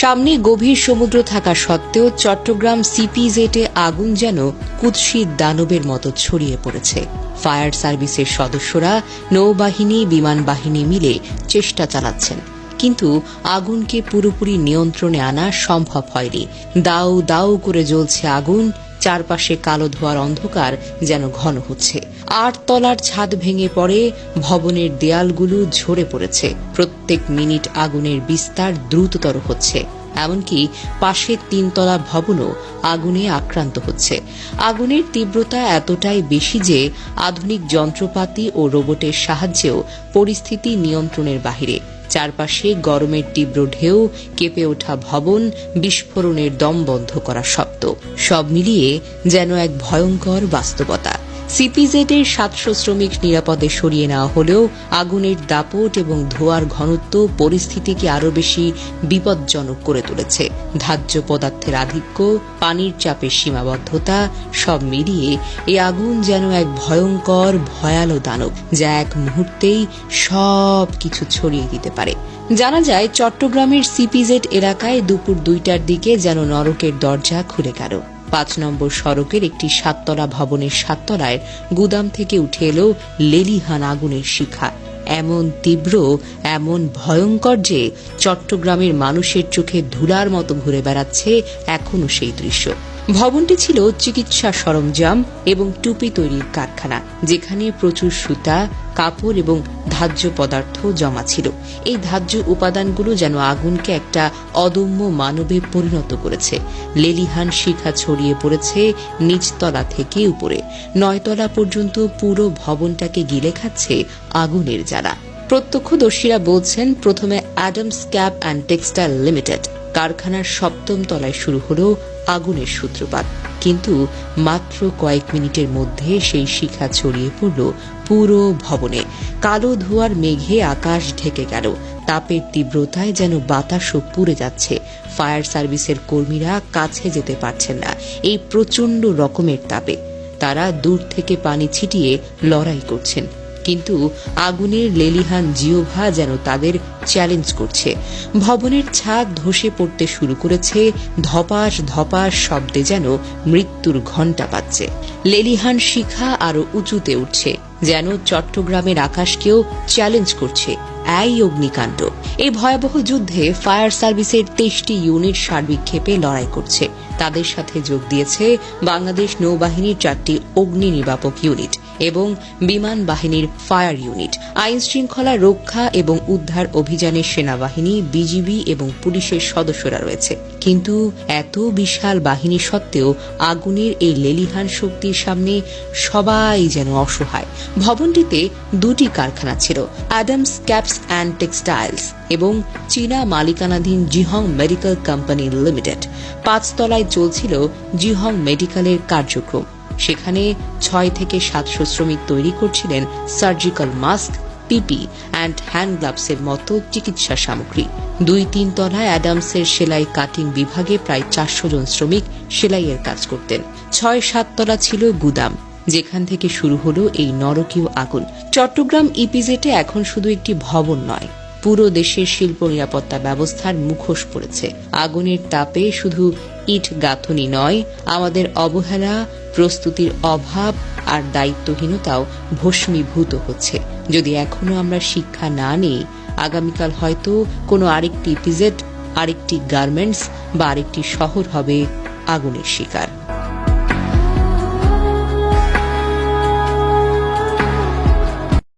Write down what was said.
সামনে গভীর সমুদ্র থাকা সত্ত্বেও চট্টগ্রাম সিপিজেটে আগুন যেন কুৎসিত দানবের মতো ছড়িয়ে পড়েছে। ফায়ার সার্ভিসের সদস্যরা, নৌবাহিনী, বিমান বাহিনী মিলে চেষ্টা চালাচ্ছেন, কিন্তু আগুনকে পুরোপুরি নিয়ন্ত্রণে আনা সম্ভব হয়নি। দাউ দাউ করে জ্বলছে আগুন, চারপাশে কালো ধোঁয়ার অন্ধকার যেন ঘন হচ্ছে। 8 তলার ছাদ ভেঙে পড়ে, ভবনের দেয়ালগুলো ঝরে পড়েছে। প্রত্যেক মিনিট আগুনের বিস্তার দ্রুততর হচ্ছে, এমনকি পাশের 3 তলা ভবনও আগুনে আক্রান্ত হচ্ছে। আগুনের তীব্রতা এতটাই বেশি যে আধুনিক যন্ত্রপাতি ও রোবটের সাহায্যেও পরিস্থিতি নিয়ন্ত্রণের বাহিরে। চারপাশে গরমের তীব্র ঢেউ, কেঁপে ওঠা ভবন, বিস্ফোরণের দম বন্ধ করা শব্দ, সব মিলিয়ে যেন এক ভয়ঙ্কর বাস্তবতা। সিপিজেডের 700 শ্রমিক নিরাপদে সরিয়ে নেওয়া হলেও আগুনের দাপট এবং ধোঁয়ার ঘনত্ব পরিস্থিতিকে আরও বেশি বিপজ্জনক করে তুলেছে। ধার্য পদার্থের আধিক্য, পানির চাপের সীমাবদ্ধতা, সব মিলিয়ে এই আগুন যেন এক ভয়ঙ্কর ভয়ালো দানব, যা এক মুহূর্তেই সব কিছু ছড়িয়ে দিতে পারে। জানা যায়, চট্টগ্রামের সিপিজেড এলাকায় দুপুর 2টার দিকে যেন নরকের দরজা খুলে গেল। 5 নম্বর সড়কের একটি 7 তলা ভবনের 7 তলায় গুদাম থেকে উঠে এলো লেলিহান আগুনের শিখা। এমন তীব্র, এমন ভয়ঙ্কর যে চট্টগ্রামের মানুষের চোখে ধুলার মতো ঘুরে বেড়াচ্ছে এখনো সেই দৃশ্য। ভবনটি ছিল চিকিৎসা সরঞ্জাম এবং টুপি তৈরির কারখানা, যেখানে প্রচুর সুতা, কাপড় এবং ধার্য পদার্থ জমা ছিল। এই ধার্য উপাদানগুলো যেন আগুনকে একটা অদম্য মানবে পরিণত করেছে। লেলিহান শিখা ছড়িয়ে পড়েছে নিচতলা থেকে উপরে, 9 তলা পর্যন্ত পুরো ভবনটাকে গিলে খাচ্ছে আগুনের জ্বালা। প্রত্যক্ষদর্শীরা বলছেন, প্রথমে Adams cap and textile limited কারখানার 7ম তলায় শুরু হলো আগুনের সূত্রপাত, কিন্তু মাত্র কয়েক মিনিটের মধ্যে সেই শিখা ছড়িয়ে পড়ল পুরো ভবনে। কালো ধোঁয়ার মেঘে আকাশ ঢেকে গেল, তাপের তীব্রতায় যেন বাতাসও পুড়ে যাচ্ছে। ফায়ার সার্ভিসের কর্মীরা কাছে যেতে পারছেন না এই প্রচণ্ড রকমের তাপে। তারা দূর থেকে পানি ছিটিয়ে লড়াই করছেন, কিন্তু আগুনের লেলিহান জিহ্বা যেন তাদের চ্যালেঞ্জ করছে। ভবনের ছাদ ধসে পড়তে শুরু করেছে, ধপাস ধপাস শব্দে যেন মৃত্যুর ঘণ্টা বাজছে। লেলিহান শিখা আরো উঁচুতে উঠছে, যেন চট্টগ্রামের আকাশকেও চ্যালেঞ্জ করছে। এই অগ্নিকাণ্ড, এই ভয়াবহ যুদ্ধে ফায়ার সার্ভিসের 23টি ইউনিট সার্বিক ক্ষেপে লড়াই করছে। তাদের সাথে যোগ দিয়েছে বাংলাদেশ নৌবাহিনীর 4টি অগ্নি নির্বাপক ইউনিট এবং বিমান বাহিনীর ফায়ার ইউনিট। আইন শৃঙ্খলা রক্ষা এবং উদ্ধার অভিযানে সেনাবাহিনী, বিজিবি এবং পুলিশের সদস্যরা রয়েছে। কিন্তু এত বিশাল বাহিনী সত্ত্বেও আগুনের এই লেলিহান শক্তির সামনে সবাই যেন অসহায়। ভবনটিতে 2টি কারখানা ছিল, অ্যাডামস ক্যাপস অ্যান্ড টেক্সটাইলস এবং চীনা মালিকানাধীন জিহং মেডিকেল কোম্পানি লিমিটেড। 5 তলায় চলছিল জিহং মেডিকেলের কার্যক্রম। সেখানে 6 থেকে 700 শ্রমিক তৈরি করছিলেন surgical mask, PP and hand গ্লাভসের মতো চিকিৎসা সামগ্রী। 2-3 তলায় অ্যাডামসের সেলাই কাটিং বিভাগে প্রায় 400 জন শ্রমিক সেলাইয়ের কাজ করতেন। 6-7 তলা ছিল গুদাম, যেখান থেকে শুরু হলো এই নরকীয় আগুন। চট্টগ্রাম ইপিজেটে এখন শুধু একটি ভবন নয়, পুরো দেশের শিল্প নিরাপত্তা ব্যবস্থার মুখোশ পড়েছে। আগুনের তাপে শুধু ইট গাঁথনি নয়, আমাদের অবহেলা, প্রস্তুতির অভাব আর দায়িত্বহীনতাও ভস্মীভূত হচ্ছে। যদি এখনো আমরা শিক্ষা না নিই, আগামীকাল হয়তো কোনো আরেকটি ইপিজেড, আরেকটি গার্মেন্টস বা আরেকটি শহর হবে আগুনের শিকার।